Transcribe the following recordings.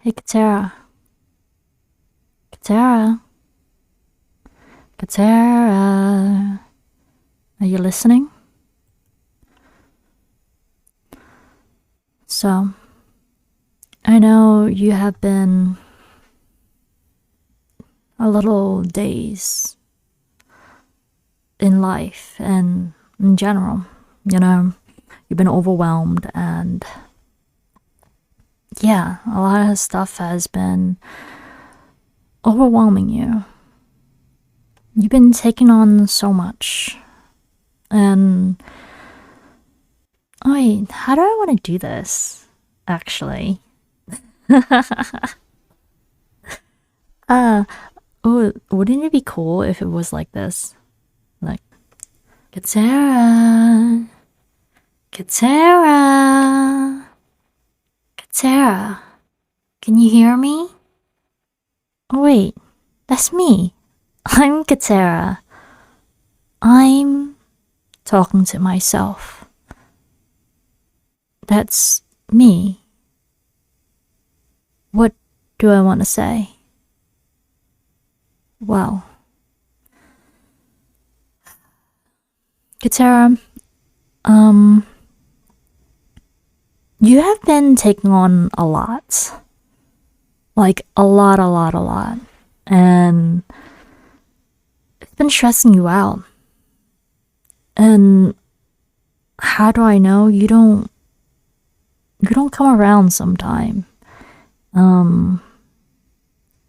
Hey, Katerra. Katerra. Katerra. Are you listening? So, I know you have been a little dazed in life and in general. You know, you've been overwhelmed and yeah, a lot of stuff has been overwhelming you. You've been taking on so much. And wait, how do I want to do this? Actually. Wouldn't it be cool if it was like this? Like, Katerra. Katerra. Katerra. Can you hear me? Oh, wait, that's me. I'm Katerra. I'm talking to myself. That's me. What do I want to say? Well, Katerra, you have been taking on a lot. Like, a lot. And it's been stressing you out. And how do I know? You don't come around sometime.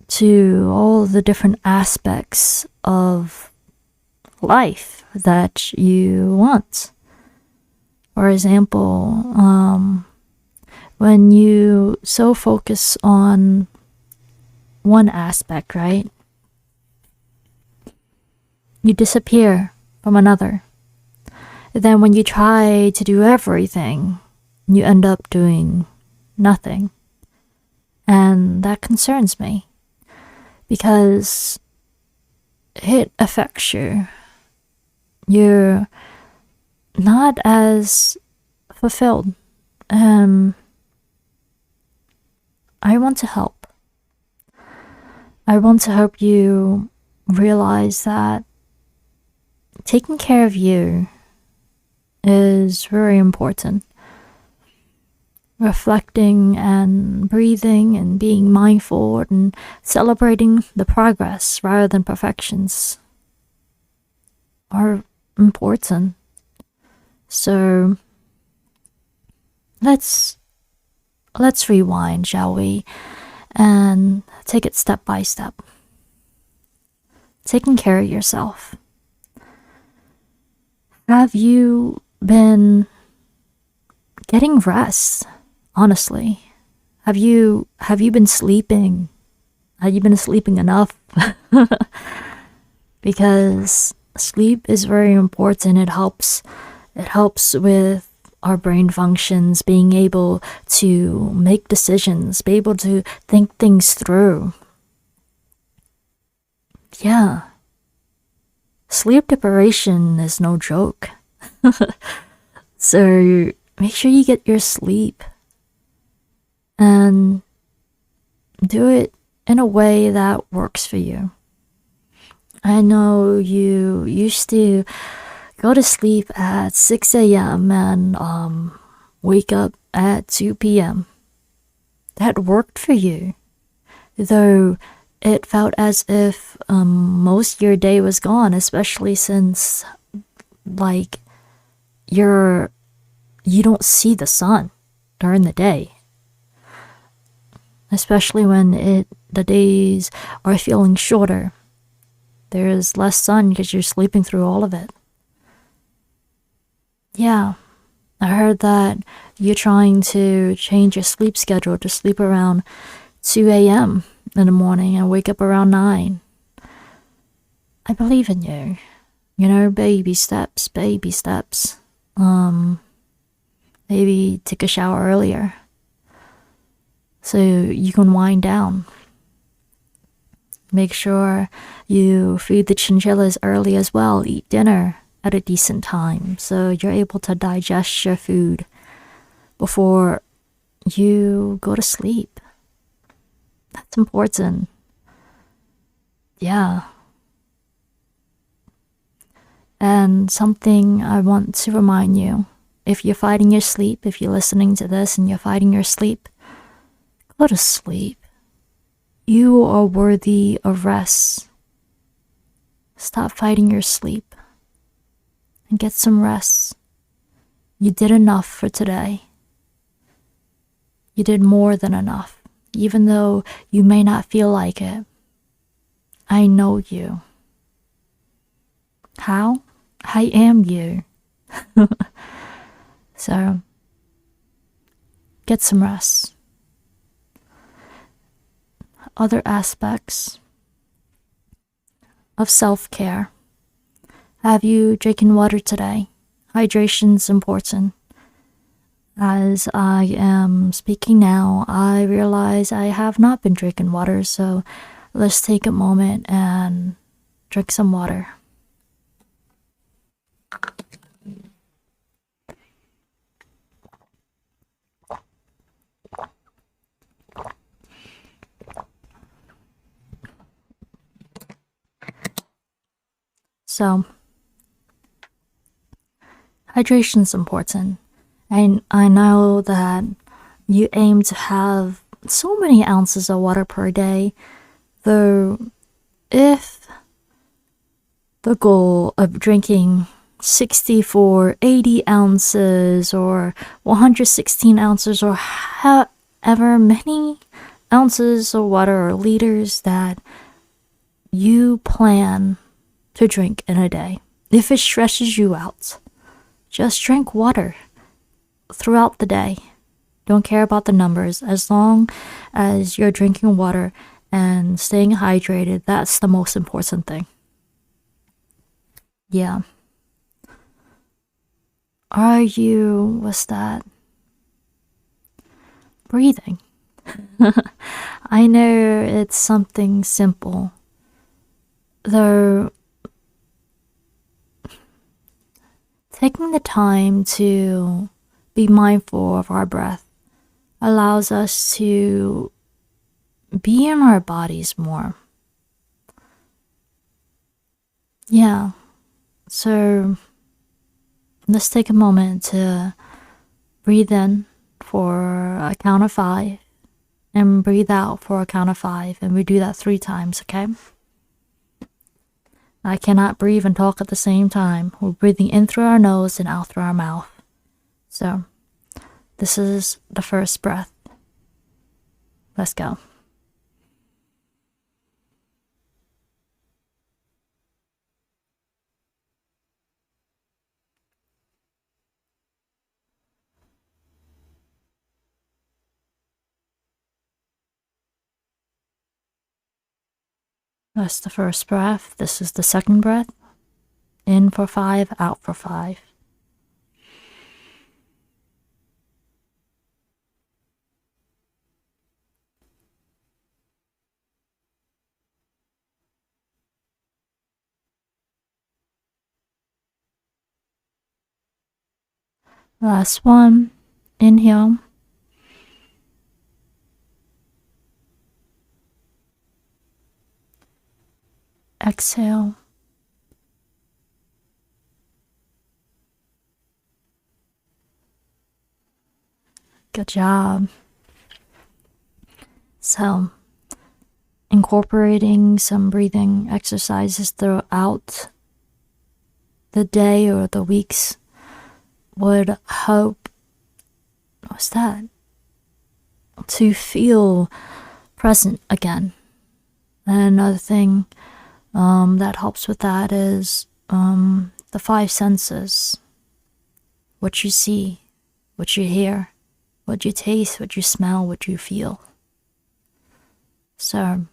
To all the different aspects of life that you want. For example, when you so focus on one aspect, right? You disappear from another. Then when you try to do everything, you end up doing nothing. And that concerns me because it affects you. You're not as fulfilled. I want to help. I want to help you realize that taking care of you is very important. Reflecting and breathing and being mindful and celebrating the progress rather than perfections are important. So let's rewind, shall we? And take it step by step. Taking care of yourself. Have you been getting rest? Honestly, have you been sleeping? Have you been sleeping enough? Because sleep is very important. It helps with our brain functions, being able to make decisions, be able to think things through. Yeah. Sleep deprivation is no joke. So make sure you get your sleep and do it in a way that works for you. I know you used to go to sleep at 6 a.m. and wake up at 2 p.m. That worked for you, though it felt as if most of your day was gone, especially since like you don't see the sun during the day, especially when the days are feeling shorter. There's less sun because you're sleeping through all of it. Yeah, I heard that you're trying to change your sleep schedule to sleep around 2 a.m. in the morning and wake up around 9. I believe in you. You know, baby steps. Maybe take a shower earlier so you can wind down. Make sure you feed the chinchillas early as well. Eat dinner at a decent time so you're able to digest your food before you go to sleep. That's important. Yeah. And something I want to remind you, if you're fighting your sleep, if you're listening to this and you're fighting your sleep, go to sleep. You are worthy of rest. Stop fighting your sleep and get some rest. You did enough for today. You did more than enough, even though you may not feel like it. I know you. How? I am you. So, get some rest. Other aspects of self-care. Have you drinking water today? Hydration's important. As I am speaking now, I realize I have not been drinking water, so let's take a moment and drink some water. So, hydration's important. And I know that you aim to have so many ounces of water per day, though if the goal of drinking 64, 80 ounces or 116 ounces or however many ounces of water or liters that you plan to drink in a day, if it stresses you out, just drink water throughout the day. Don't care about the numbers. As long as you're drinking water and staying hydrated, that's the most important thing. Yeah. What's that? Breathing. I know it's something simple, though taking the time to be mindful of our breath allows us to be in our bodies more. Yeah. So let's take a moment to breathe in for a count of 5 and breathe out for a count of 5, and we do that 3 times, okay? I cannot breathe and talk at the same time. We're breathing in through our nose and out through our mouth. So, this is the first breath. Let's go. That's the first breath. This is the second breath. In for 5, out for 5. Last one. Inhale. Exhale. Good job. So, incorporating some breathing exercises throughout the day or the weeks would help, to feel present again. And another thing that helps with that is the 5 senses. What you see, what you hear, what you taste, what you smell, what you feel. So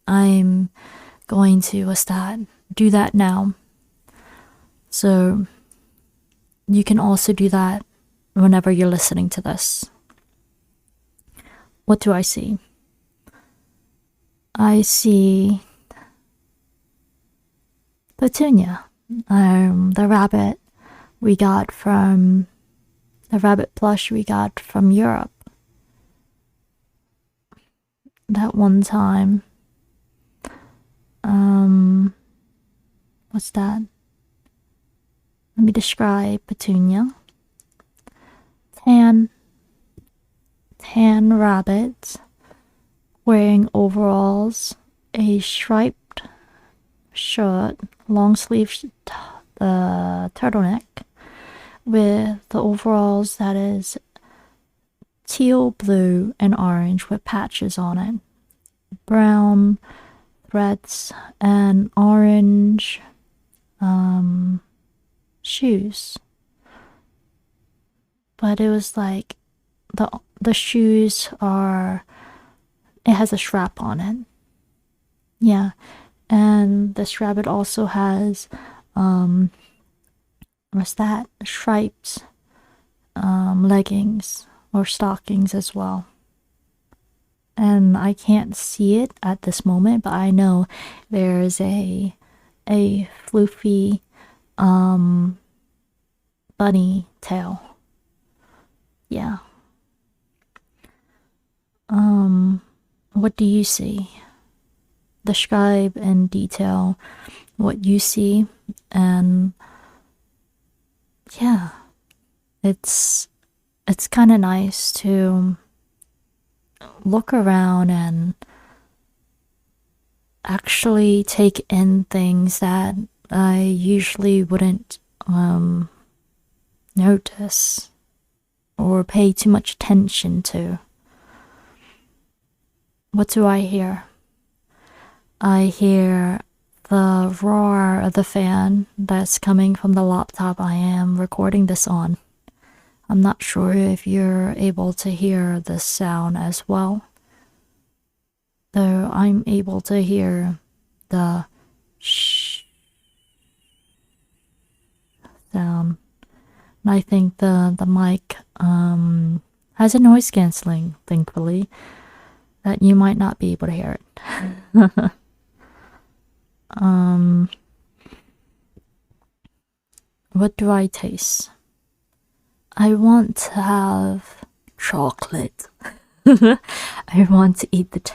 I'm going to do that now. So you can also do that whenever you're listening to this. What do I see? I see Petunia, the rabbit plush we got from Europe. that one time. What's that? Let me describe Petunia. Tan rabbit wearing overalls, a striped shirt, long sleeve turtleneck with the overalls that is teal blue and orange with patches on it, brown threads, and orange shoes. But it was like the shoes are, it has a strap on it. Yeah. And this rabbit also has what's that? Striped leggings or stockings as well. And I can't see it at this moment, but I know there's a floofy bunny tail. Yeah. What do you see? Describe in detail what you see, and yeah, it's kind of nice to look around and actually take in things that I usually wouldn't notice or pay too much attention to. What do I hear? I hear the roar of the fan that's coming from the laptop I am recording this on. I'm not sure if you're able to hear this sound as well, though I'm able to hear the shh sound. And I think the mic has a noise cancelling, thankfully, that you might not be able to hear it. What do I taste? I want to have chocolate. I want to eat the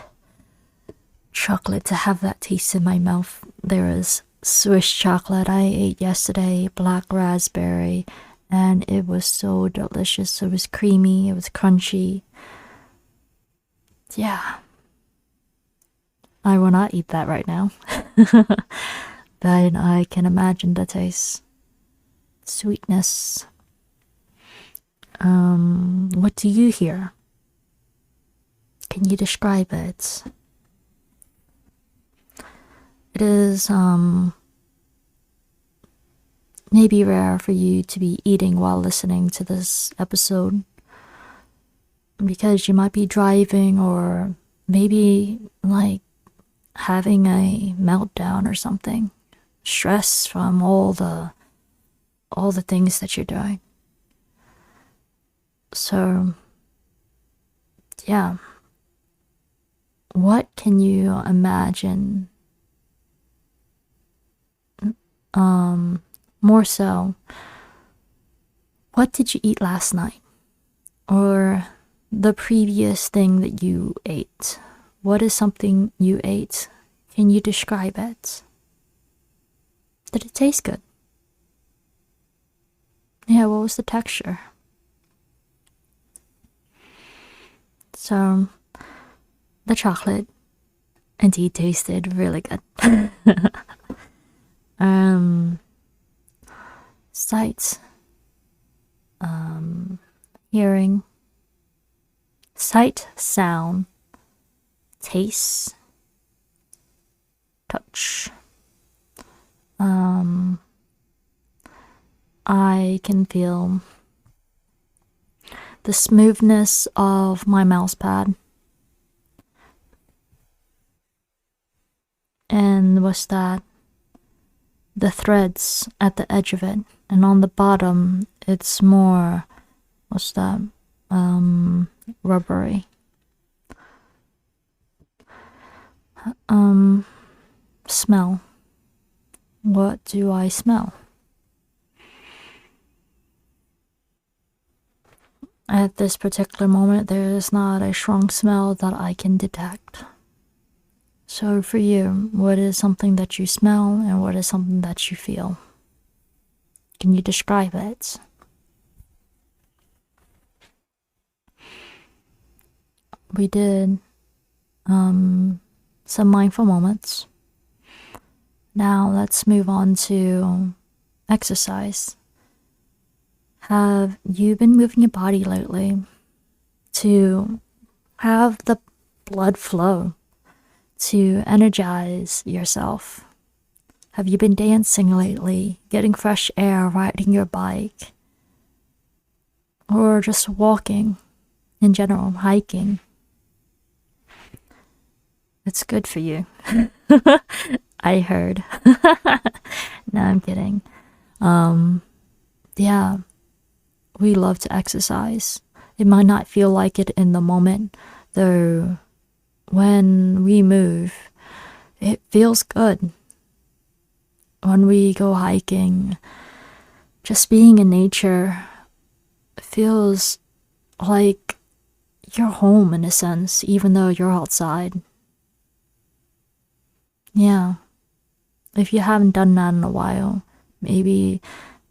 chocolate, to have that taste in my mouth. There is Swiss chocolate I ate yesterday, black raspberry, and it was so delicious. It was creamy, it was crunchy. Yeah. I will not eat that right now. But I can imagine the taste. Sweetness. What do you hear? Can you describe it? It is maybe rare for you to be eating while listening to this episode, because you might be driving or maybe like having a meltdown or something, stress from all the things that you're doing. So yeah, what can you imagine more so, what did you eat last night, or the previous thing that you ate? What is something you ate? Can you describe it? Did it taste good? Yeah, what was the texture? So, the chocolate indeed tasted really good. Sight, hearing, sight, sound, taste, touch. I can feel the smoothness of my mouse pad. And what's that? The threads at the edge of it. And on the bottom, it's more, what's that? Rubbery. Smell. What do I smell? I at this particular moment, there is not a strong smell that I can detect. So for you, what is something that you smell and what is something that you feel? Can you describe it? We did some mindful moments. Now let's move on to exercise. Have you been moving your body lately to have the blood flow, to energize yourself? Have you been dancing lately, getting fresh air, riding your bike, or just walking in general, hiking? It's good for you. I heard. No, I'm kidding. Yeah, we love to exercise. It might not feel like it in the moment, though when we move, it feels good. When we go hiking, just being in nature feels like you're home in a sense, even though you're outside. Yeah. If you haven't done that in a while, maybe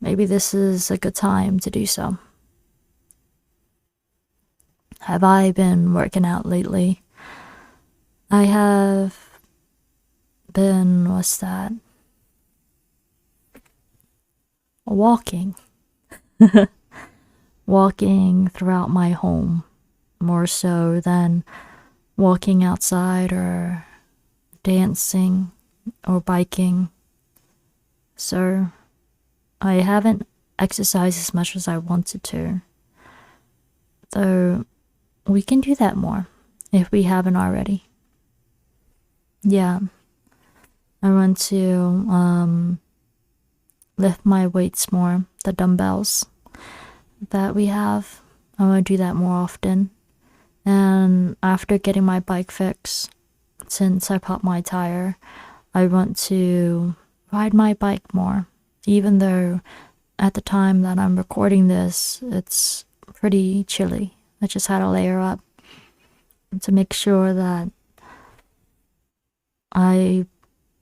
this is a good time to do so. Have I been working out lately? I have been, what's that? Walking. Walking throughout my home, more so than walking outside or dancing or biking. So I haven't exercised as much as I wanted to, though we can do that more if we haven't already. Yeah, I want to lift my weights more, the dumbbells that we have. I want to do that more often. And after getting my bike fixed, since I popped my tire, I want to ride my bike more, even though at the time that I'm recording this, it's pretty chilly. I just had to layer up to make sure that I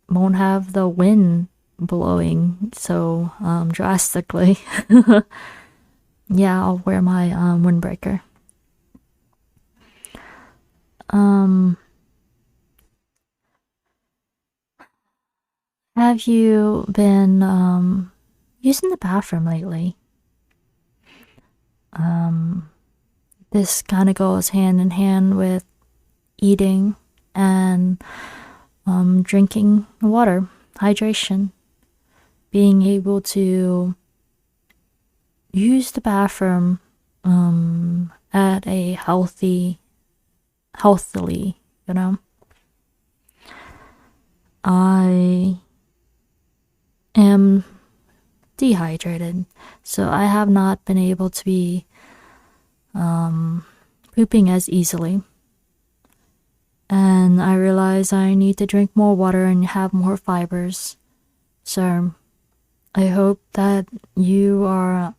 won't have the wind blowing so drastically. Yeah, I'll wear my windbreaker. Have you been using the bathroom lately? This kind of goes hand in hand with eating and drinking water, hydration, being able to use the bathroom at a healthily, you know. I am dehydrated, so I have not been able to be pooping as easily. And I realize I need to drink more water and have more fibers. So I hope that you are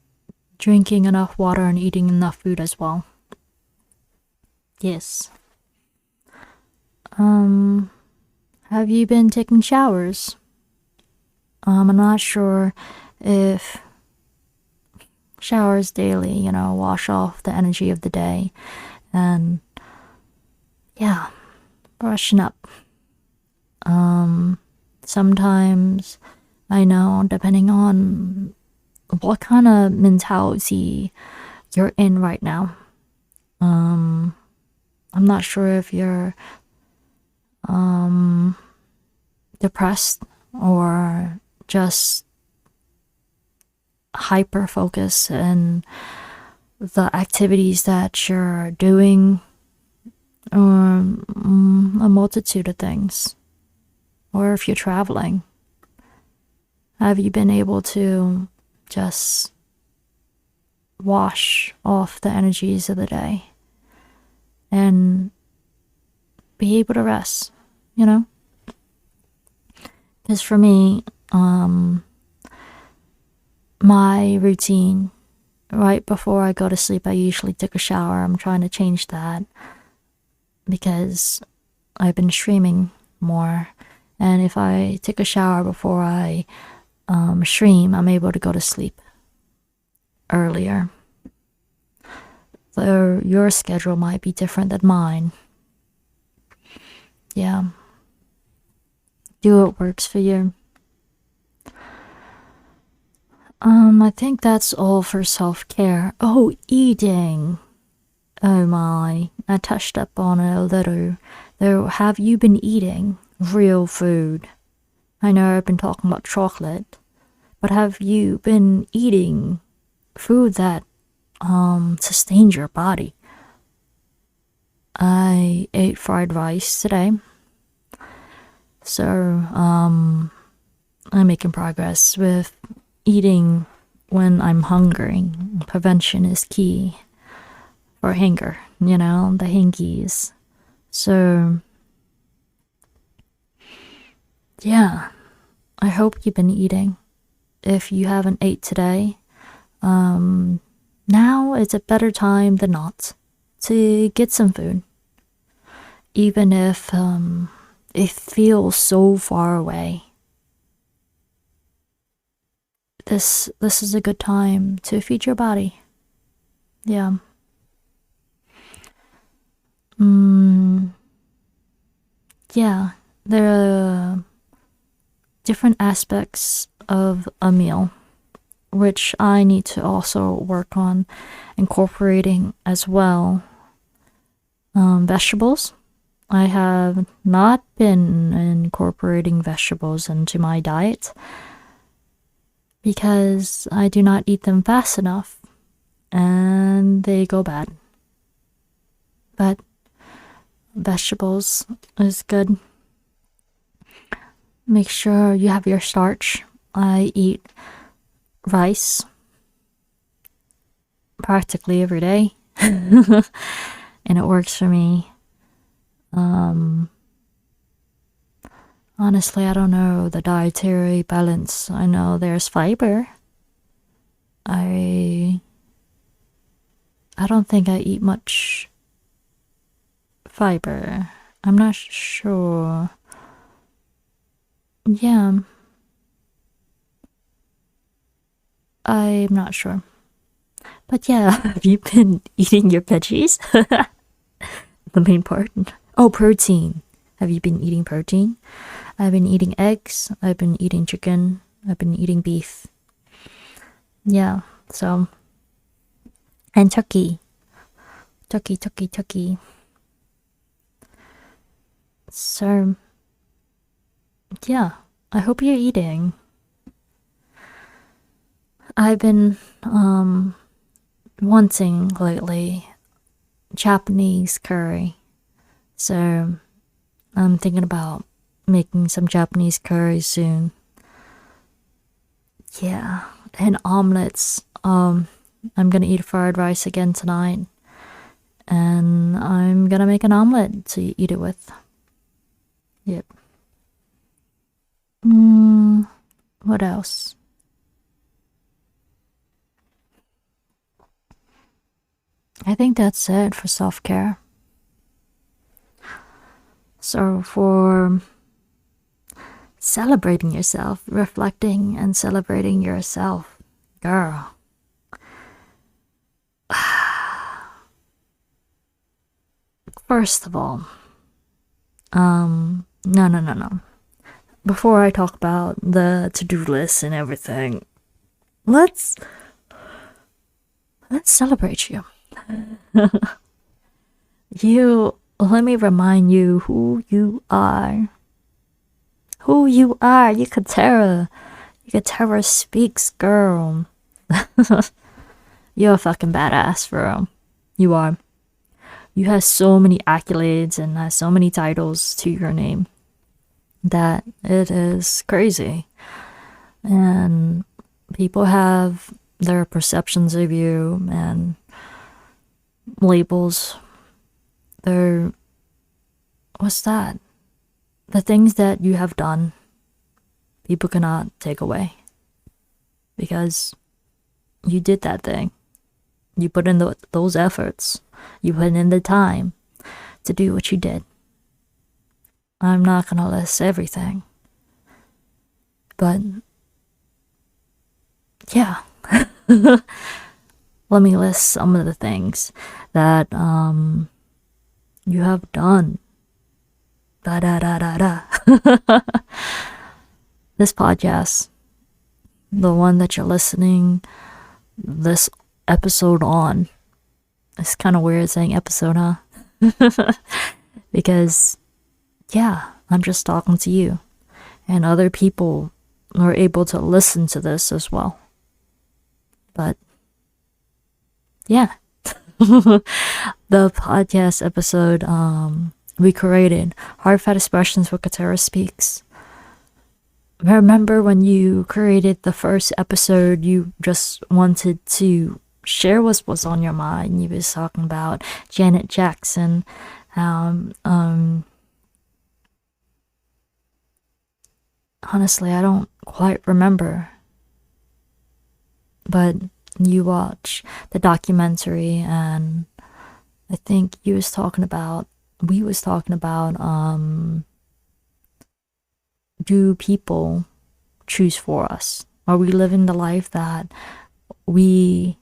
drinking enough water and eating enough food as well. Yes. Have you been taking showers? I'm not sure if showers daily, wash off the energy of the day. And yeah, brushing up. Sometimes I know, depending on what kind of mentality you're in right now. I'm not sure if you're depressed or just hyper focused in the activities that you're doing, or a multitude of things. Or if you're traveling, have you been able to just wash off the energies of the day and be able to rest, Because for me, my routine right before I go to sleep, I usually take a shower. I'm trying to change that because I've been streaming more. And if I take a shower before I stream, I'm able to go to sleep earlier. Though your schedule might be different than mine. Yeah. Do what works for you. I think that's all for self-care. Oh, eating. Oh my, I touched up on it a little. Though, have you been eating real food? I know I've been talking about chocolate, but have you been eating food that sustains your body? I ate fried rice today. So, I'm making progress with eating when I'm hungry. Prevention is key for hunger, the hangies. So, yeah, I hope you've been eating. If you haven't ate today, now it's a better time than not to get some food. Even if it feels so far away. This is a good time to feed your body. Yeah. Yeah, there are different aspects of a meal which I need to also work on incorporating as well. Vegetables. I have not been incorporating vegetables into my diet because I do not eat them fast enough and they go bad. But vegetables is good. Make sure you have your starch. I eat rice practically every day and it works for me. Honestly, I don't know the dietary balance. I know there's fiber. I don't think I eat much fiber. I'm not sure. Yeah. I'm not sure. But yeah, have you been eating your veggies? The main part. Oh, protein. Have you been eating protein? I've been eating eggs. I've been eating chicken. I've been eating beef. Yeah, so. And turkey. Turkey. So, yeah, I hope you're eating. I've been wanting lately Japanese curry. So, I'm thinking about making some Japanese curry soon. Yeah, and omelets. I'm gonna eat fried rice again tonight. And I'm gonna make an omelet to eat it with. Yep. What else? I think that's it for self-care. So for celebrating yourself, reflecting and celebrating yourself, girl. First of all, no. Before I talk about the to-do list and everything, let's celebrate you. Let me remind you who you are. Who you are, you Katerra. You Katerra speaks, girl. You're a fucking badass, bro. You are. You have so many accolades and so many titles to your name that it is crazy. And people have their perceptions of you and labels. What's that? The things that you have done, people cannot take away because you did that thing. You put in those efforts. You put in the time to do what you did. I'm not gonna list everything. But yeah. Let me list some of the things that you have done. Da da da da da. This podcast, the one that you're listening this episode on. It's kind of weird saying episode, huh? Because, yeah, I'm just talking to you. And other people are able to listen to this as well. But, yeah. The podcast episode we created, Heartfelt Expressions with Katerra Speaks. Remember when you created the first episode, you just wanted to share what was on your mind. You was talking about Janet Jackson. Honestly, I don't quite remember. But you watch the documentary, and I think we was talking about do people choose for us? Are we living the life that we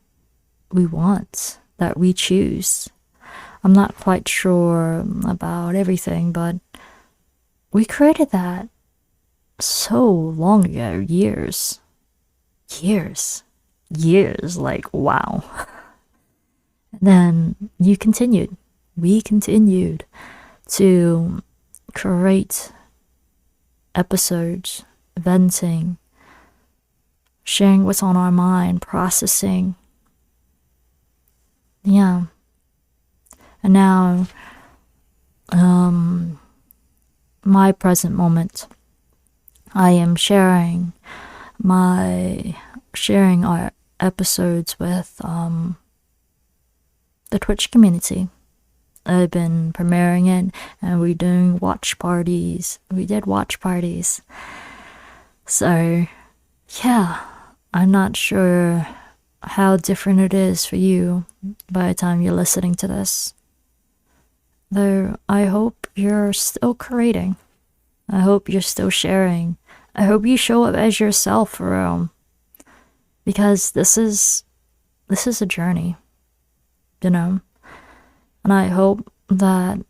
want, that we choose? I'm not quite sure about everything, but we created that so long ago, years, like wow. Then we continued to create episodes, venting, sharing what's on our mind, processing. Yeah. And now, my present moment, I am sharing our episodes with the Twitch community. I've been premiering it, and we're doing watch parties. We did watch parties. So, yeah, I'm not sure how different it is for you by the time you're listening to this. Though I hope you're still creating. I hope you're still sharing. I hope you show up as yourself for real. Because this is a journey, you know? And I hope that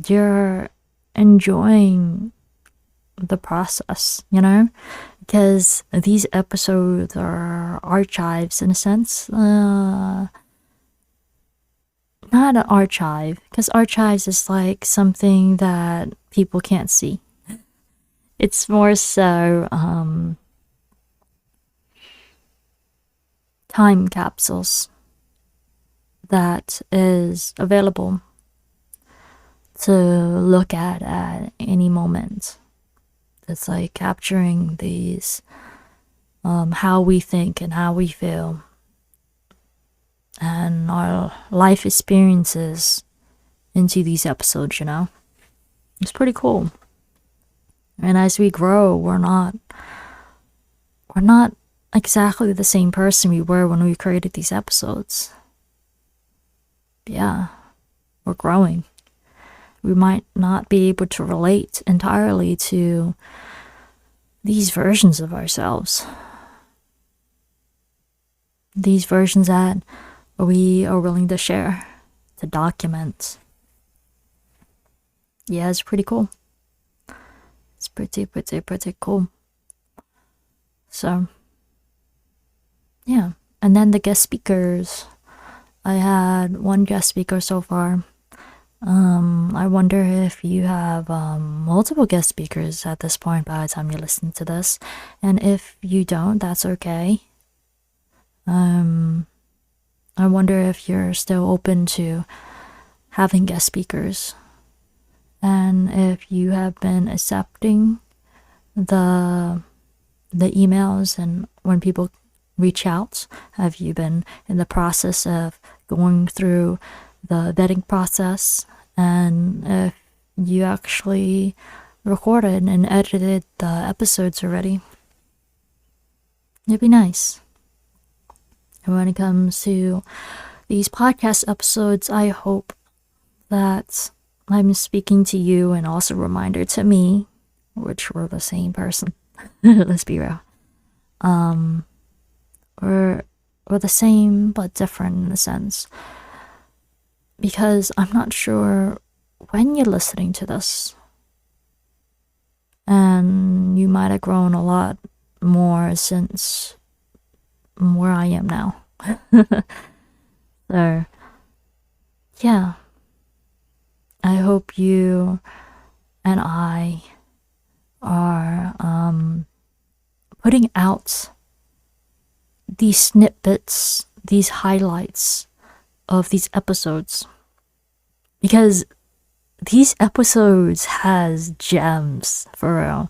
you're enjoying the process, you know? Because these episodes are archives in a sense. Not an archive, because archives is like something that people can't see. It's more so time capsules that is available to look at any moment. It's like capturing these how we think and how we feel and our life experiences into these episodes, you know? It's pretty cool. And as we grow, we're not exactly the same person we were when we created these episodes. Yeah, we're growing. We might not be able to relate entirely to these versions of ourselves. These versions that we are willing to share, to document. Yeah, it's pretty cool. It's pretty cool. So, yeah. And then the guest speakers. I had one guest speaker so far. I wonder if you have multiple guest speakers at this point by the time you listen to this. And if you don't, that's okay. I wonder if you're still open to having guest speakers. And if you have been accepting the emails and when people reach out, have you been in the process of going through the vetting process, and if you actually recorded and edited the episodes already? It'd be nice. And when it comes to these podcast episodes, I hope that I'm speaking to you and also a reminder to me, which we're the same person. Let's be real. We're the same but different in a sense. Because I'm not sure when you're listening to this. And you might have grown a lot more since where I am now. So, yeah. I hope you and I are putting out these snippets, these highlights of these episodes. Because these episodes has gems, for real.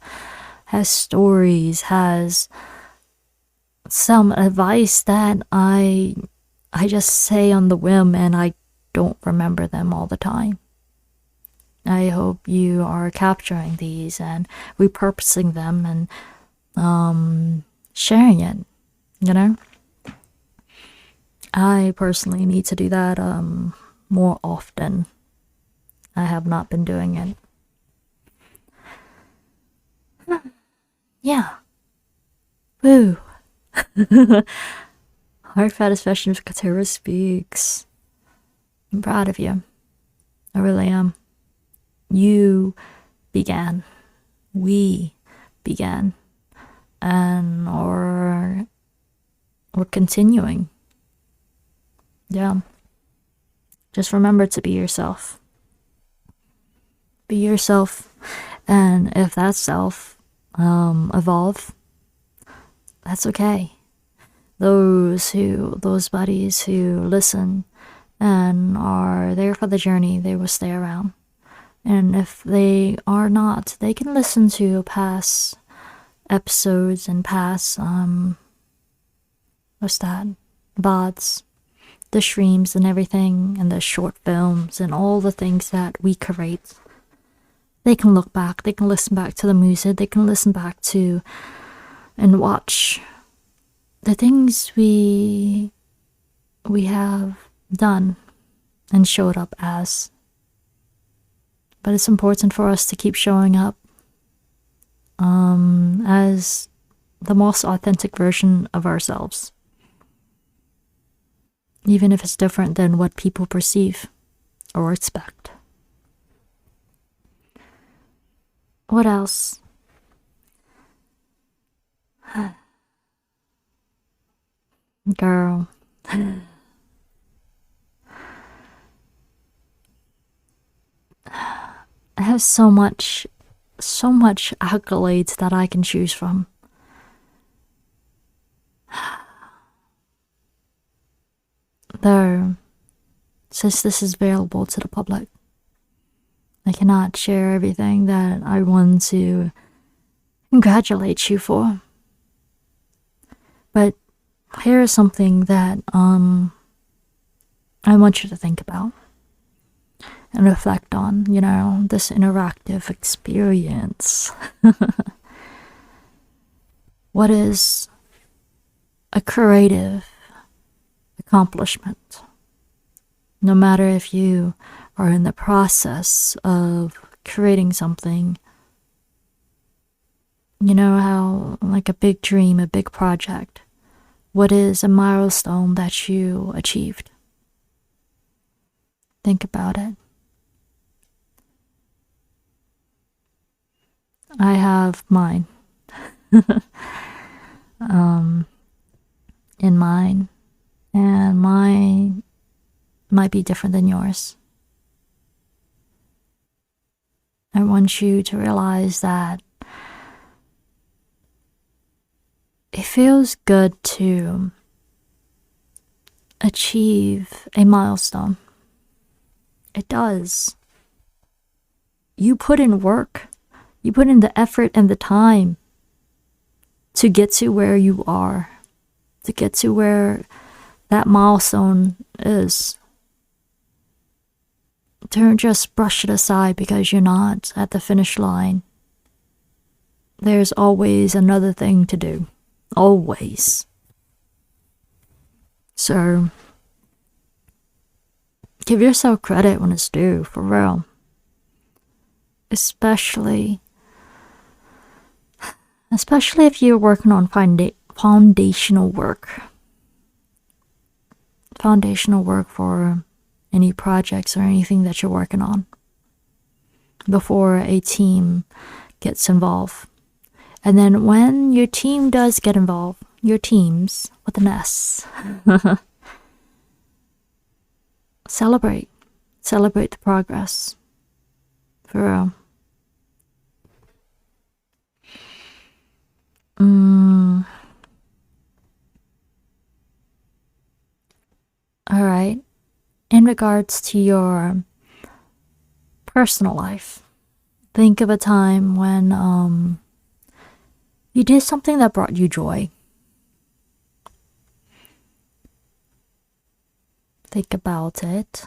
Has stories, has some advice that I just say on the whim and I don't remember them all the time. I hope you are capturing these and repurposing them and sharing it, you know? I personally need to do that more often. I have not been doing it. Yeah. Woo. Heart satisfaction of Katerra speaks. I'm proud of you. I really am. You began. We began. And we're continuing. Yeah. Just remember to be yourself. Be yourself. And if that self evolve, that's okay. Those buddies who listen and are there for the journey, they will stay around. And if they are not, they can listen to past episodes and past VODs, the streams and everything, and the short films and all the things that we create. They can look back, they can listen back to the music, they can listen back to and watch the things we have done and showed up as. But it's important for us to keep showing up as the most authentic version of ourselves. Even if it's different than what people perceive or expect. What else? Girl. I have so much accolades that I can choose from. Though, since this is available to the public, I cannot share everything that I want to congratulate you for. But here is something that I want you to think about and reflect on, this interactive experience. What is a creative accomplishment? No matter if you are in the process of creating something, you know how, like a big dream, a big project, what is a milestone that you achieved? Think about it. I have mine. In mine, and mine might be different than yours. I want you to realize that it feels good to achieve a milestone. It does. You put in work. You put in the effort and the time to get to where you are, to get to where that milestone is. Don't just brush it aside because you're not at the finish line. There's always another thing to do. Always. So give yourself credit when it's due, for real. Especially if you're working on foundational work. Foundational work for any projects or anything that you're working on before a team gets involved. And then when your team does get involved, your teams with an S, celebrate the progress, for real. All right. In regards to your personal life, think of a time when you did something that brought you joy. Think about it.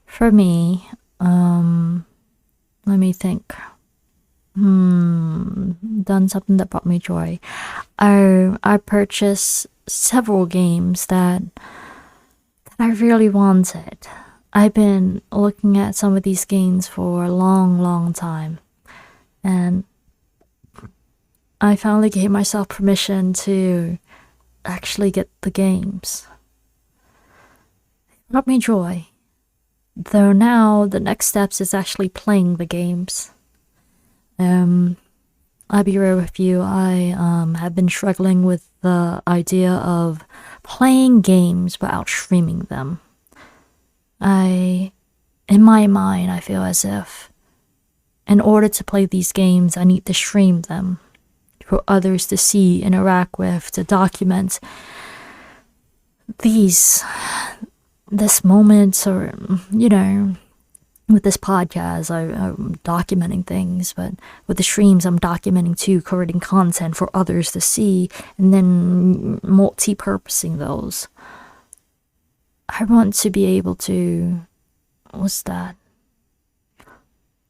For me, let me think. Done something that brought me joy. I purchased several games that I really wanted. I've been looking at some of these games for a long time, and I finally gave myself permission to actually get the games. It brought me joy. Though now the next steps is actually playing the games. I'll be real with you. I have been struggling with the idea of playing games without streaming them. In my mind, I feel as if in order to play these games, I need to stream them for others to see, interact with, to document this moment, or, with this podcast, I'm documenting things, but with the streams, I'm documenting too, creating content for others to see, and then multi-purposing those. I want to be able to,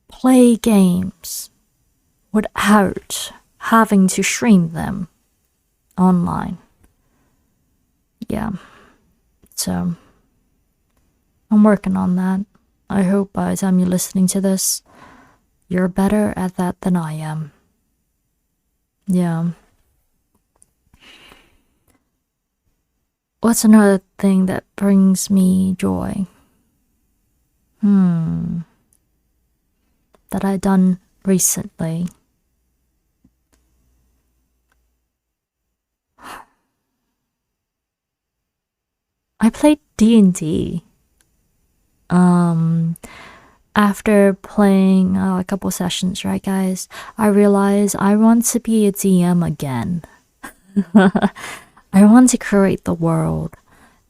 play games without having to stream them online. Yeah. So, I'm working on that. I hope by the time you're listening to this, you're better at that than I am. Yeah. What's another thing that brings me joy? That I done recently. I played D&D. After playing a couple sessions, right, guys, I realized I want to be a DM again. I want to create the world.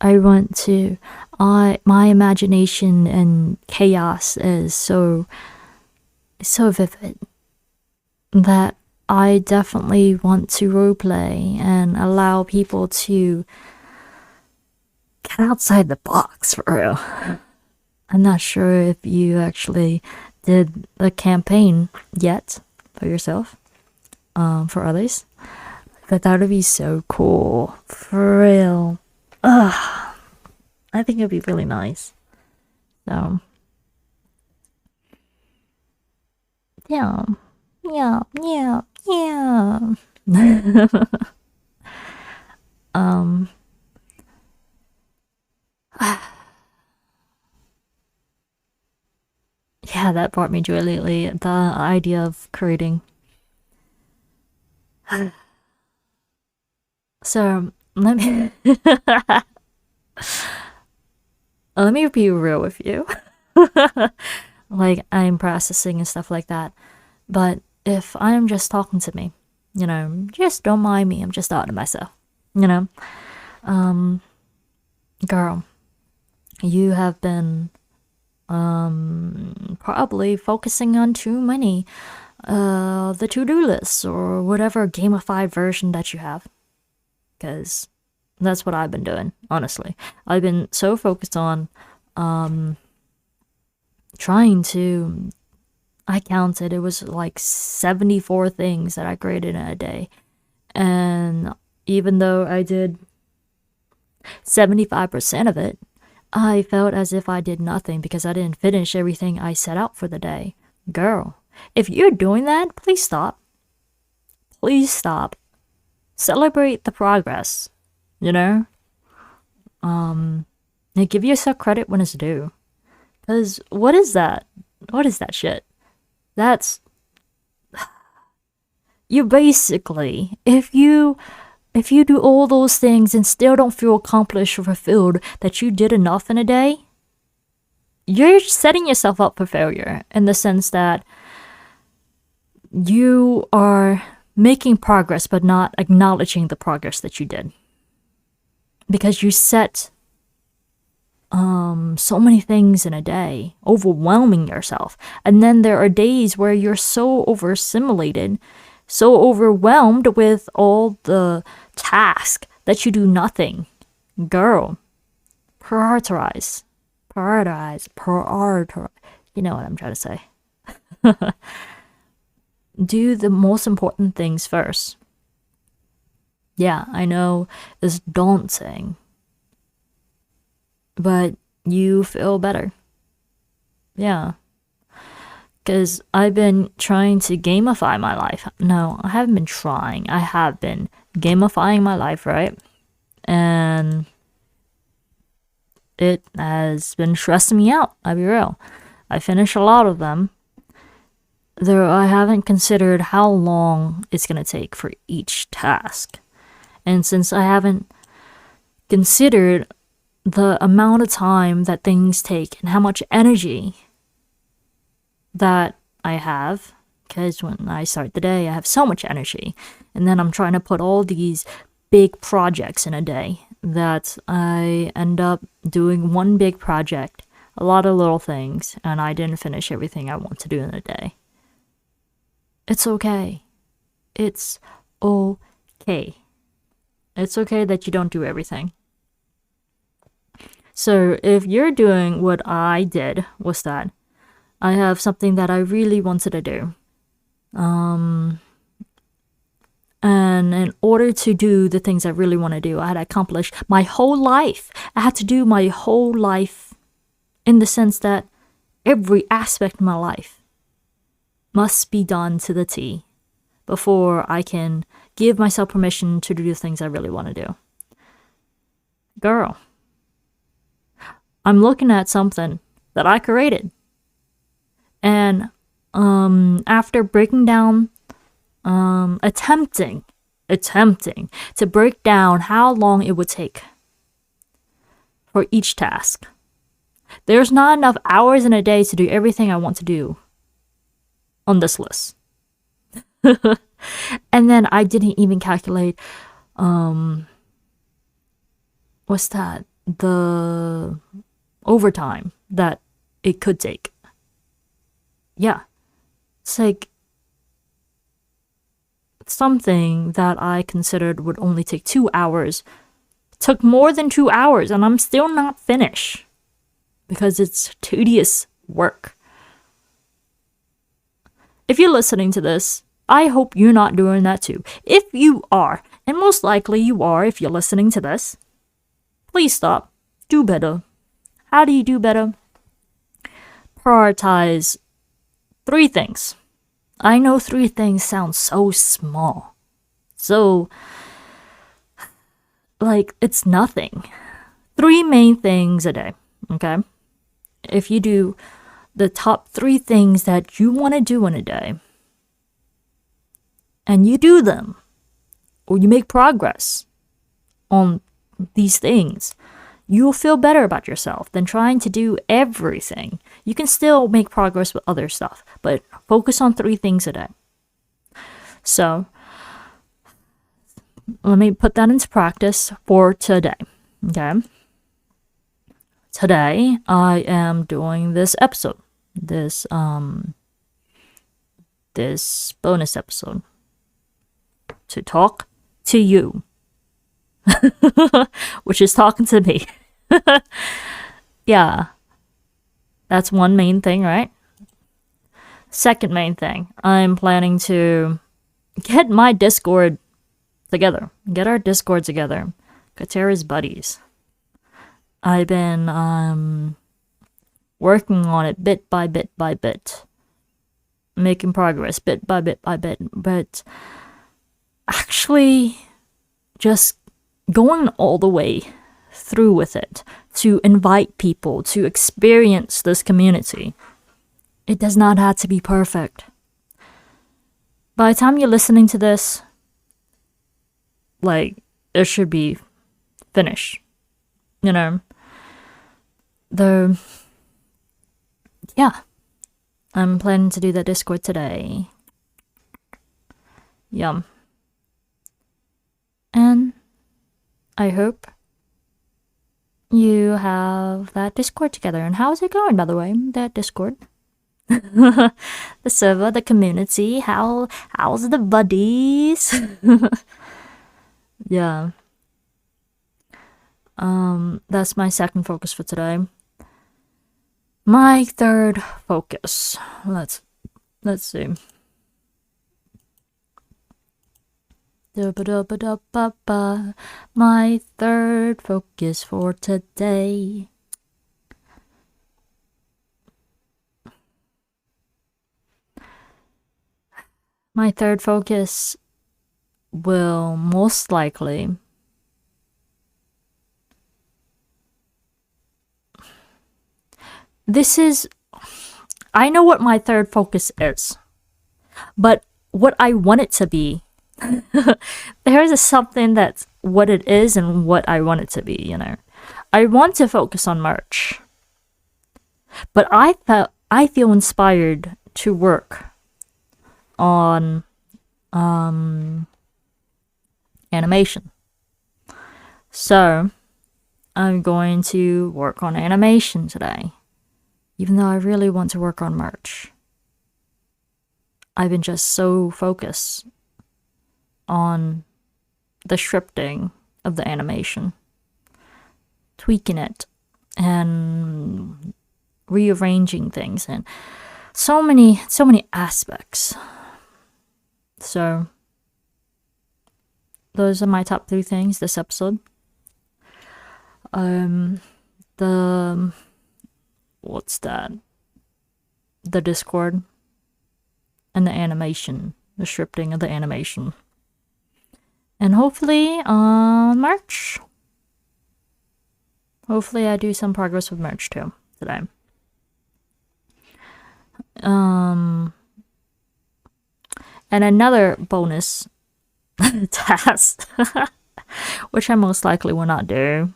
I want to. My imagination and chaos is so vivid that I definitely want to roleplay and allow people to get outside the box, for real. I'm not sure if you actually did a campaign yet for yourself, for others, but that would be so cool, for real. I think it'd be really nice. So, yeah. Yeah, that brought me joy lately. The idea of creating. So let me let me be real with you. Like, I'm processing and stuff like that. But if I'm just talking to me, just don't mind me. I'm just talking to myself. Girl, you have been probably focusing on too many the to-do lists or whatever gamified version that you have, because that's what I've been doing. Honestly, I've been so focused on trying to, I counted, it was like 74 things that I graded in a day, and even though I did 75% of it, I felt as if I did nothing because I didn't finish everything I set out for the day. Girl, if you're doing that, please stop. Please stop. Celebrate the progress, you know? And give yourself credit when it's due. Because what is that? What is that shit? That's... You basically, if you do all those things and still don't feel accomplished or fulfilled that you did enough in a day, you're setting yourself up for failure in the sense that you are making progress but not acknowledging the progress that you did. Because you set so many things in a day, overwhelming yourself. And then there are days where you're so overstimulated, so overwhelmed with all the tasks that you do nothing. Girl, prioritize. You know what I'm trying to say. Do the most important things first. Yeah, I know it's daunting, but you feel better. Yeah. Because I've been trying to gamify my life. No, I haven't been trying. I have been gamifying my life, right? And it has been stressing me out, I'll be real. I finished a lot of them. Though I haven't considered how long it's going to take for each task. And since I haven't considered the amount of time that things take and how much energy that I have, because when I start the day, I have so much energy. And then I'm trying to put all these big projects in a day that I end up doing one big project, a lot of little things, and I didn't finish everything I want to do in a day. It's okay. It's okay. It's okay that you don't do everything. So if you're doing what I did, was that I have something that I really wanted to do. And in order to do the things I really want to do, I had to accomplish my whole life. I had to do my whole life in the sense that every aspect of my life must be done to the T before I can give myself permission to do the things I really want to do. Girl, I'm looking at something that I created. And after breaking down, attempting to break down how long it would take for each task. There's not enough hours in a day to do everything I want to do on this list. And then I didn't even calculate, what's that? The overtime that it could take. Yeah. It's like something that I considered would only take 2 hours. It took more than 2 hours and I'm still not finished because it's tedious work. If you're listening to this, I hope you're not doing that too. If you are, and most likely you are if you're listening to this, please stop. Do better. How do you do better? Prioritize 3 things. I know 3 things sound so small. So, like, it's nothing. 3 main things a day, okay? If you do the top 3 things that you want to do in a day, and you do them, or you make progress on these things, you'll feel better about yourself than trying to do everything. You can still make progress with other stuff, but focus on 3 things a day. So, let me put that into practice for today, okay? Today, I am doing this episode, this bonus episode, to talk to you. Which is talking to me. Yeah. That's one main thing, right? Second main thing, I'm planning to get our Discord together. Katerra's buddies. I've been working on it bit by bit by bit, making progress bit by bit by bit, but actually just going all the way through with it to invite people to experience this community. It does not have to be perfect. By the time you're listening to this, like, it should be finished. You know? Yeah. I'm planning to do that Discord today. Yum. And I hope you have that Discord together. And how's it going, by the way, that Discord? The server, the community, how's the buddies? Yeah. That's my second focus for today. My third focus. Let's see. My third focus for today. My third focus will most likely I know what my third focus is, but what I want it to be, there is something that's what it is and what I want it to be, you know. I want to focus on merch, but I feel inspired to work on animation. So I'm going to work on animation today, even though I really want to work on merch. I've been just so focused on the scripting of the animation, tweaking it and rearranging things, and so many aspects. So those are my top 3 things this episode. What's that? The Discord and the animation, the scripting of the animation. And hopefully merch. Hopefully I do some progress with merch too today. And another bonus task, which I most likely will not do,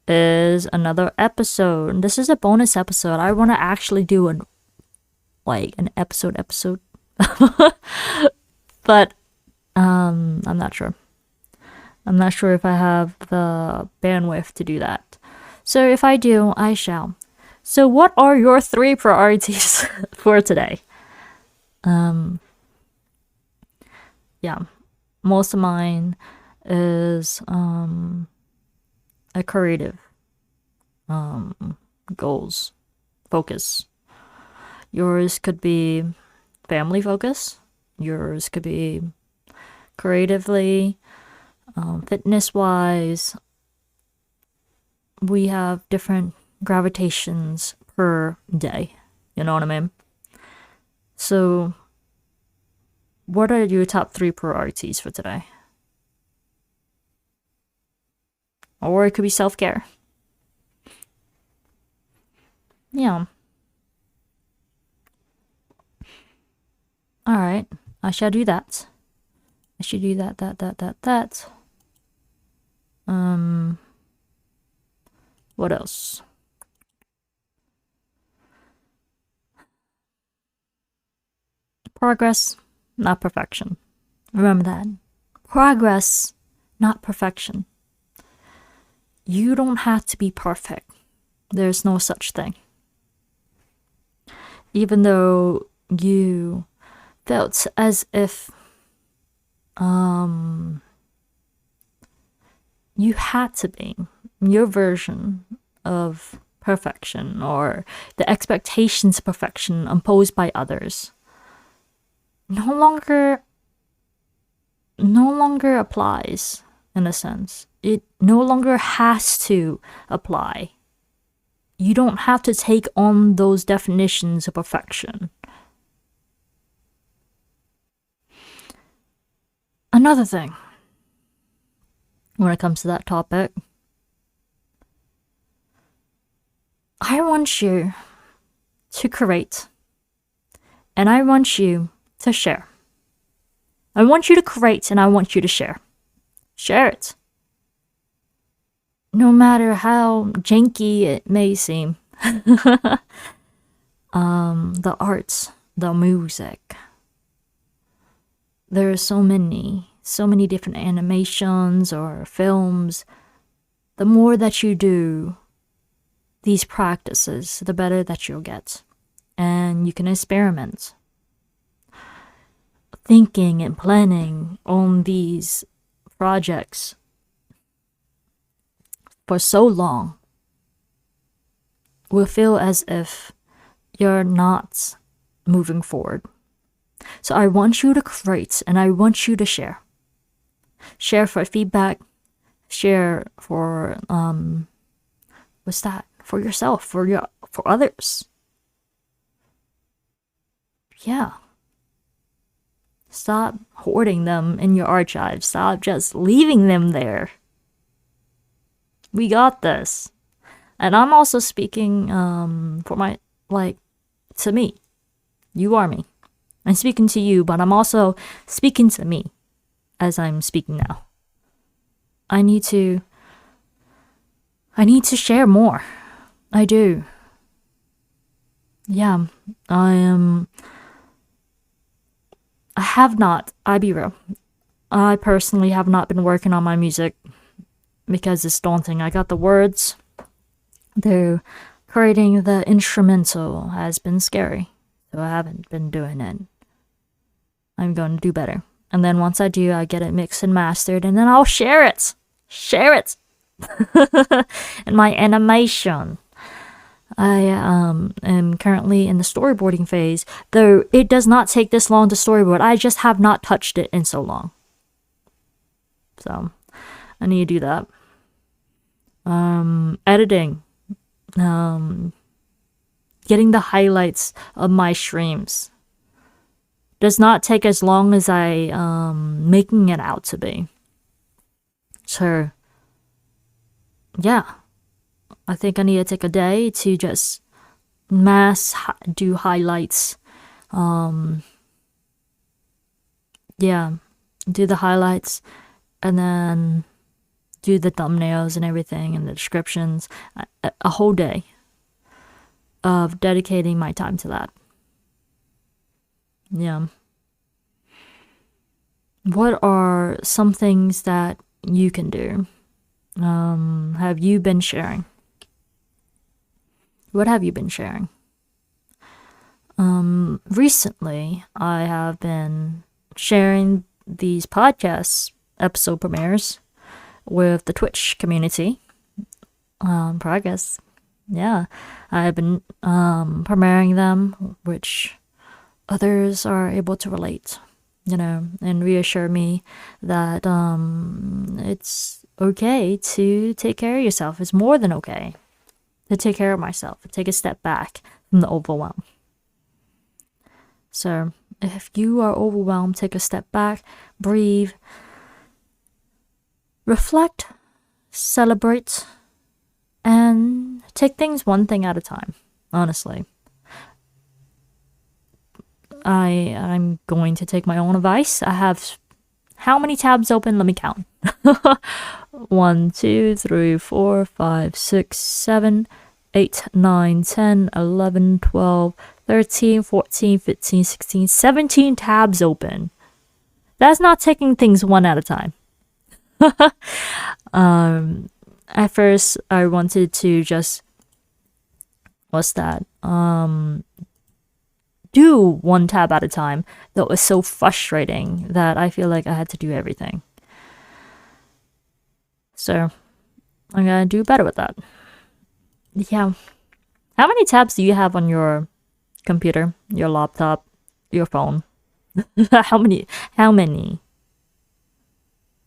is another episode. This is a bonus episode. I want to actually do an episode. But I'm not sure. I'm not sure if I have the bandwidth to do that. So if I do, I shall. So what are your 3 priorities for today? Yeah, most of mine is a creative goals focus. Yours could be family focus. Yours could be creatively, fitness wise. We have different gravitations per day, you know what I mean? So what are your top 3 priorities for today? Or it could be self-care. Yeah. Alright, I shall do that. I should do that. What else? Progress, not perfection. Remember that. Progress, not perfection. You don't have to be perfect. There's no such thing. Even though you felt as if you had to be your version of perfection, or the expectations of perfection imposed by others, no longer applies, in a sense. It no longer has to apply. You don't have to take on those definitions of perfection. Another thing, when it comes to that topic, I want you to create, and I want you to share. I want you to create, and I want you to share. Share it. No matter how janky it may seem. The arts, the music. There are so many different animations or films. The more that you do these practices, the better that you'll get. And you can experiment. Thinking and planning on these projects for so long will feel as if you're not moving forward. So I want you to create, and I want you to share. Share for feedback. Share for what's that? For yourself, for others. Yeah. Stop hoarding them in your archives. Stop just leaving them there. We got this. And I'm also speaking for my, to me. You are me. I'm speaking to you, but I'm also speaking to me as I'm speaking now. I need to share more. I do. Yeah, I have not, I be real. I personally have not been working on my music because it's daunting. I got the words, though creating the instrumental has been scary, so I haven't been doing it. I'm going to do better. And then once I do, I get it mixed and mastered, and then I'll share it. Share it. In my animation. I am currently in the storyboarding phase, though it does not take this long to storyboard. I just have not touched it in so long. So, I need to do that. Editing. Getting the highlights of my streams does not take as long as I making it out to be. So, yeah. I think I need to take a day to just do highlights. Yeah, do the highlights and then do the thumbnails and everything and the descriptions. A whole day of dedicating my time to that. Yeah. What are some things that you can do? Have you been sharing? What have you been sharing? Recently, I have been sharing these podcast episode premieres with the Twitch community. Progress. Yeah, I've been premiering them, which others are able to relate, and reassure me that it's okay to take care of yourself. It's more than okay to take care of myself, take a step back from the overwhelm. So if you are overwhelmed, take a step back, breathe, reflect, celebrate, and take things one thing at a time, honestly. I'm going to take my own advice. I have how many tabs open? Let me count. 1, 2, 3, 4, 5, 6, 7, 8, 9, 10, 11, 12, 13, 14, 15, 16, 17 tabs open. That's not taking things one at a time. At first, I wanted to just, do one tab at a time. That was so frustrating that I feel like I had to do everything. So, I'm gonna do better with that. Yeah. How many tabs do you have on your computer, your laptop, your phone? How many?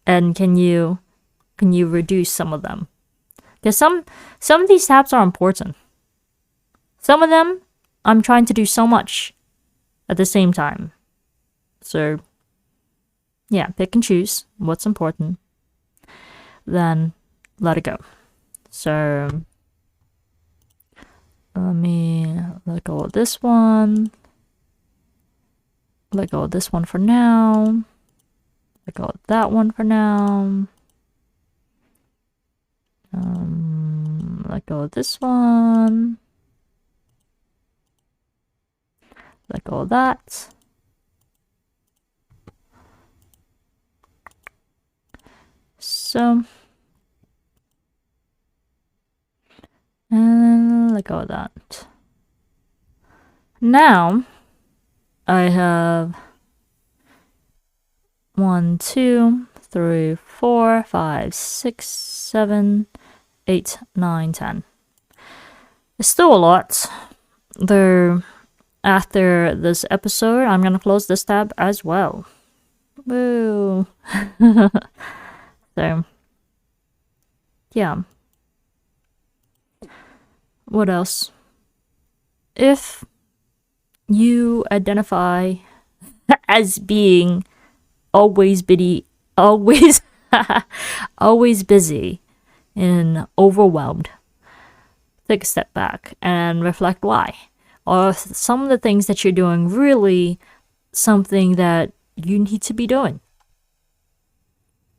And can you can you reduce some of them? Because some of these tabs are important. Some of them, I'm trying to do so much at the same time. So, yeah, pick and choose what's important. Then let it go. So, let me let go of this one. Let go of this one for now. Let go of that one for now. Let go of this one. Let go of that. So, and let go of that. Now, I have 1, 2, 3, 4, 5, 6, 7, 8, 9, 10. It's still a lot. Though, after this episode, I'm gonna close this tab as well. Woo! So, yeah. What else? If you identify as being always busy and overwhelmed, take a step back and reflect why. Or some of the things that you're doing really something that you need to be doing.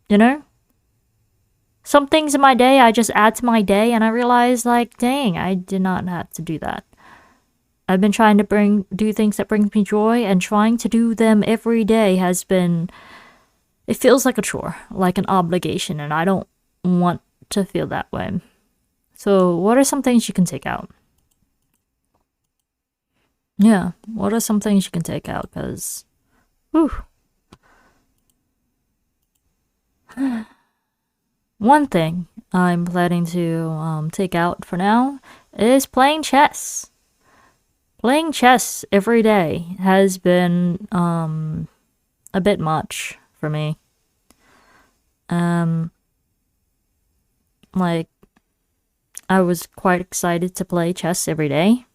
You know? Some things in my day I just add to my day and I realize, like, dang, I did not have to do that. I've been trying to do things that bring me joy, and trying to do them every day has been, it feels like a chore, like an obligation, and I don't want to feel that way. So what are some things you can take out? Yeah, what are some things you can take out? Because, whew. One thing I'm planning to take out for now is playing chess. Playing chess every day has been a bit much for me. Like, I was quite excited to play chess every day.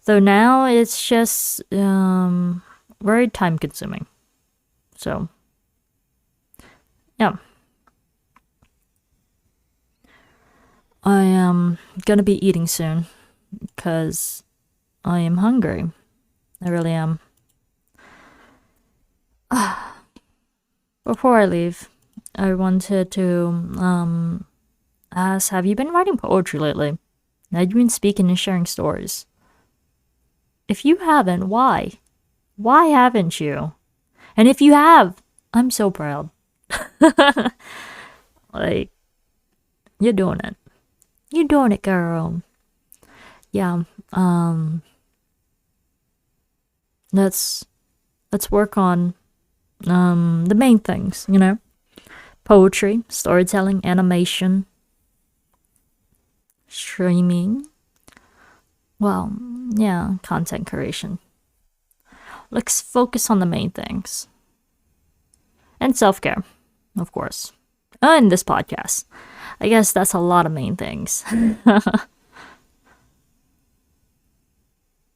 Though now it's just very time consuming. So, yeah. I am gonna be eating soon because I am hungry. I really am. Before I leave, I wanted to ask, have you been writing poetry lately? Have you been speaking and sharing stories? If you haven't, why? Why haven't you? And if you have, I'm so proud. Like, you're doing it. You're doing it, girl. Yeah, let's work on the main things, you know? Poetry, storytelling, animation, streaming. Well, yeah, content creation. Let's focus on the main things. And self-care, of course. And this podcast. I guess that's a lot of main things.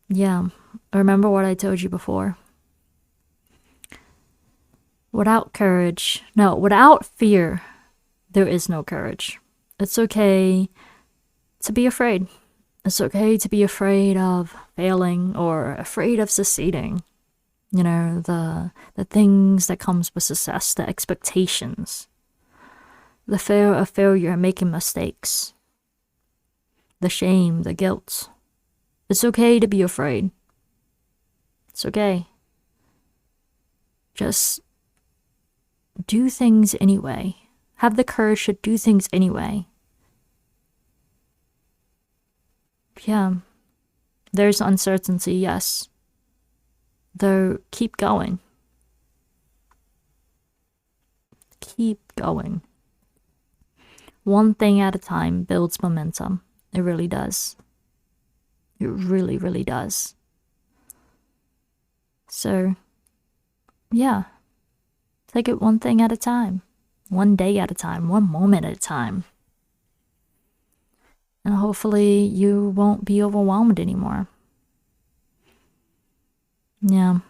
Yeah, remember what I told you before. Without fear, there is no courage. It's okay to be afraid. It's okay to be afraid of failing or afraid of succeeding. You know, the things that comes with success, the expectations, the fear of failure and making mistakes, the shame, the guilt. It's okay to be afraid. It's okay. Just do things anyway. Have the courage to do things anyway. Yeah. There's uncertainty, yes. Though, keep going. Keep going. One thing at a time builds momentum. It really does. It really, really does. So, yeah. Take it one thing at a time. one day at a time, one moment at a time. And hopefully you won't be overwhelmed anymore. Yeah.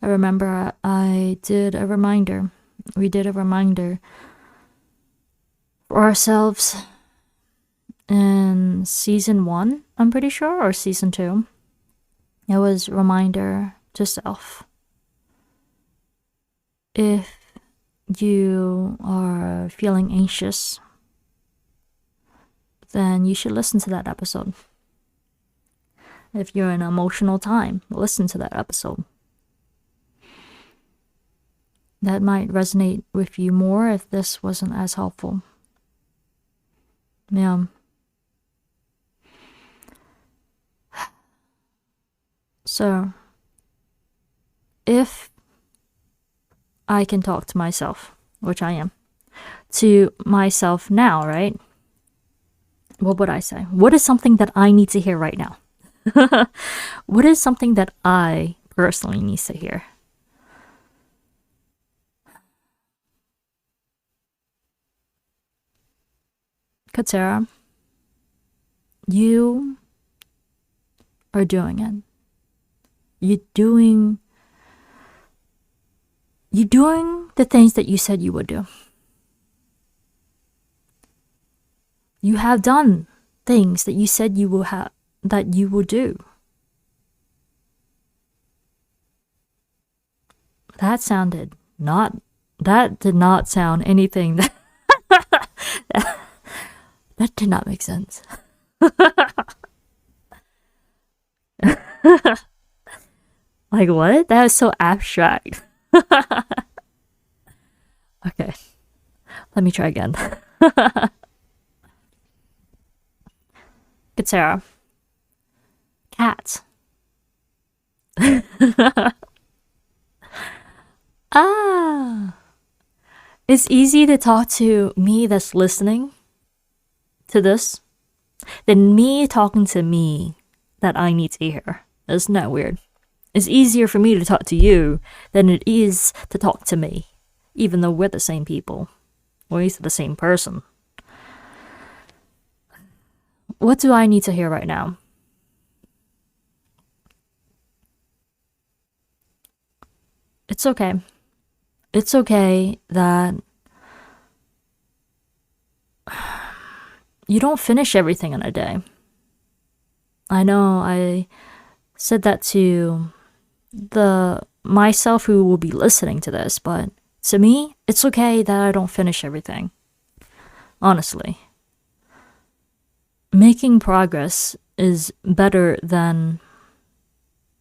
I remember I did a reminder. We did a reminder for ourselves in season 1, I'm pretty sure, or season 2. It was reminder to self. If you are feeling anxious, then you should listen to that episode. If you're in an emotional time, listen to that episode. That might resonate with you more if this wasn't as helpful. Yeah. So, if I can talk to myself, which I am, to myself now, right? What would I say? What is something that I need to hear right now? What is something that I personally need to hear? Katerra, you are doing it. You're doing the things that you said you would do. You have done things that you said you will do. That did not sound anything that that did not make sense. Like what? That was so abstract. Okay. Let me try again. Katerra. Cat. Ah. It's easy to talk to me that's listening to this than me talking to me that I need to hear. Isn't that weird? It's easier for me to talk to you than it is to talk to me, even though we're the same people. Or at least the same person. What do I need to hear right now? It's okay. It's okay that you don't finish everything in a day. I know I said that to the myself who will be listening to this, but to me, it's okay that I don't finish everything. Honestly. Making progress is better than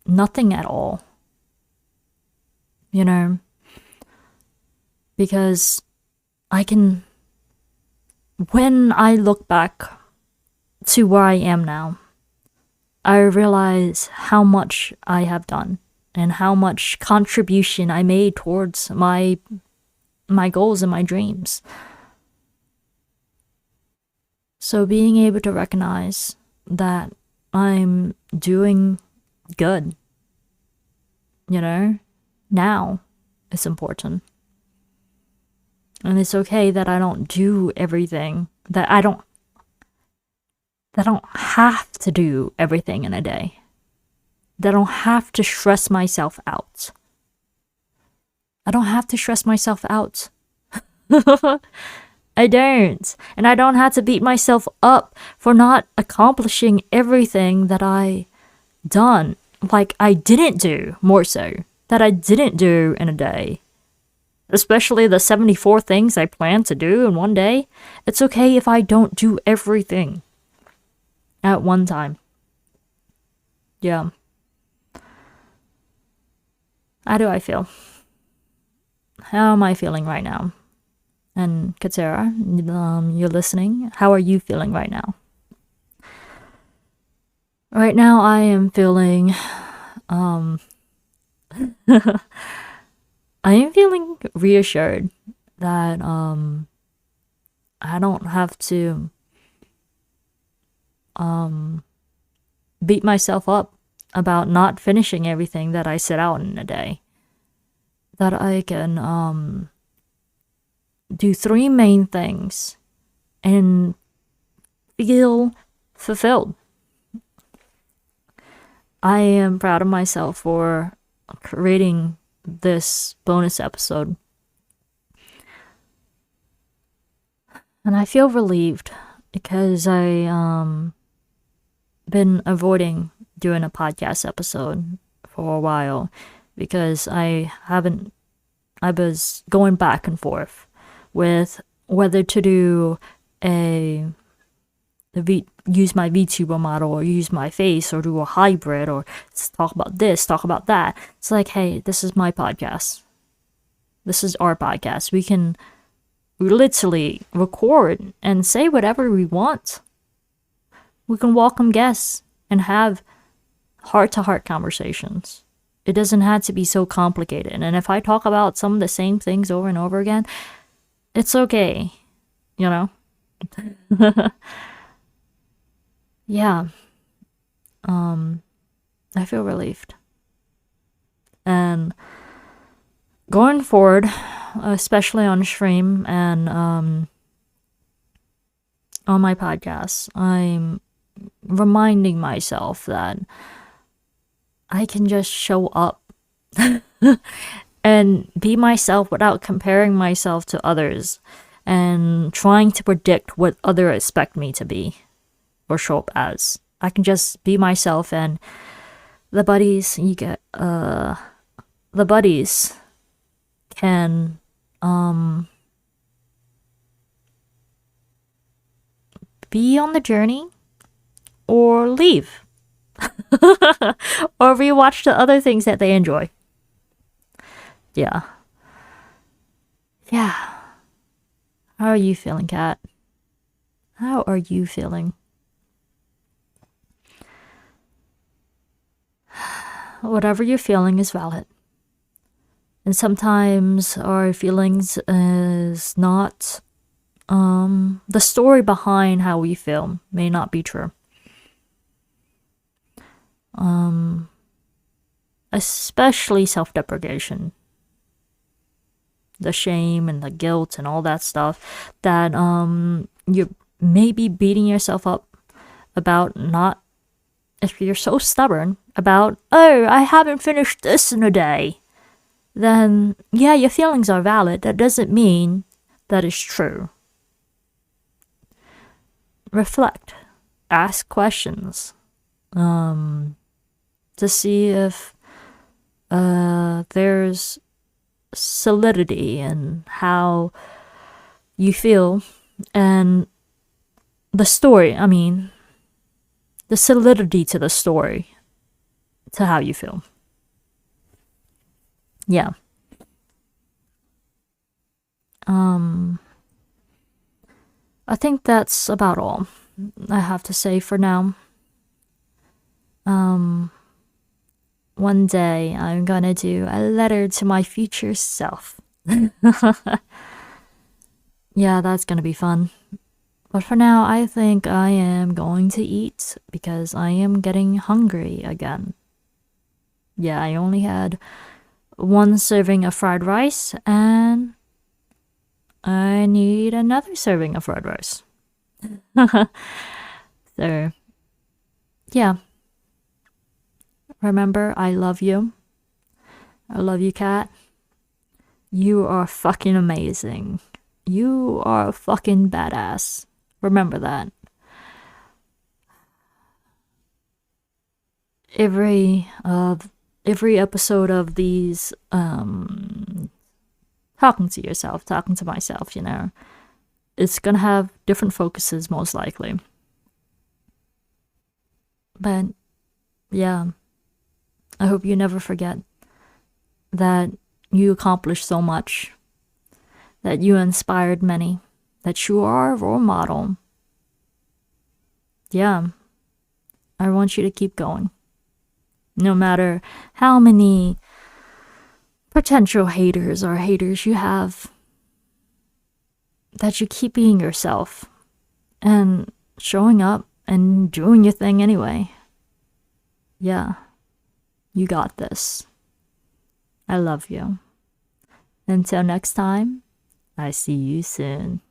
nothing at all. You know? Because when I look back to where I am now, I realize how much I have done and how much contribution I made towards my goals and my dreams. So being able to recognize that I'm doing good, you know, now is important. And it's okay that I don't do everything, that I don't have to do everything in a day. That I don't have to stress myself out. I don't have to stress myself out. I don't. And I don't have to beat myself up for not accomplishing everything that I done. Like I didn't do, more so. That I didn't do in a day. Especially the 74 things I plan to do in one day. It's okay if I don't do everything at one time. Yeah. How do I feel? How am I feeling right now? And Katerra, you're listening. How are you feeling right now? Right now, I am feeling, I am feeling reassured that I don't have to beat myself up about not finishing everything that I set out in a day. That I can do 3 main things and feel fulfilled. I am proud of myself for creating this bonus episode. And I feel relieved because I been avoiding doing a podcast episode for a while because I was going back and forth with whether to do use my VTuber model or use my face or do a hybrid or talk about this, talk about that. It's like, hey, this is my podcast. This is our podcast. We literally record and say whatever we want. We can welcome guests and have heart-to-heart conversations. It doesn't have to be so complicated. And if I talk about some of the same things over and over again, it's okay. You know? Yeah. I feel relieved. And going forward, especially on stream and on my podcast, I'm reminding myself that I can just show up and be myself without comparing myself to others and trying to predict what others expect me to be or show up as. I can just be myself, and the buddies can be on the journey or leave or rewatch the other things that they enjoy. Yeah. How are you feeling, Kat? How are you feeling? Whatever you're feeling is valid. And sometimes our feelings is not the story behind how we feel may not be true. Especially self-deprecation, the shame and the guilt and all that stuff that you may be beating yourself up about. Not if you're so stubborn about, oh, I haven't finished this in a day, then yeah, your feelings are valid. That doesn't mean that is true. Reflect, ask questions to see if there's solidity in how you feel and the story. I mean, the solidity to the story to how you feel. Yeah. I think that's about all I have to say for now. One day I'm gonna do a letter to my future self. Yeah, that's gonna be fun. But for now, I think I am going to eat because I am getting hungry again. Yeah, I only had 1 serving of fried rice and I need another serving of fried rice. So, yeah. Remember, I love you. I love you, Kat. You are fucking amazing. You are a fucking badass. Remember that. Every episode of these talking to yourself, talking to myself, it's gonna have different focuses most likely. But yeah, I hope you never forget that you accomplished so much, that you inspired many, that you are a role model. Yeah, I want you to keep going. No matter how many potential haters or haters you have, that you keep being yourself and showing up and doing your thing anyway. Yeah, you got this. I love you. Until next time, I see you soon.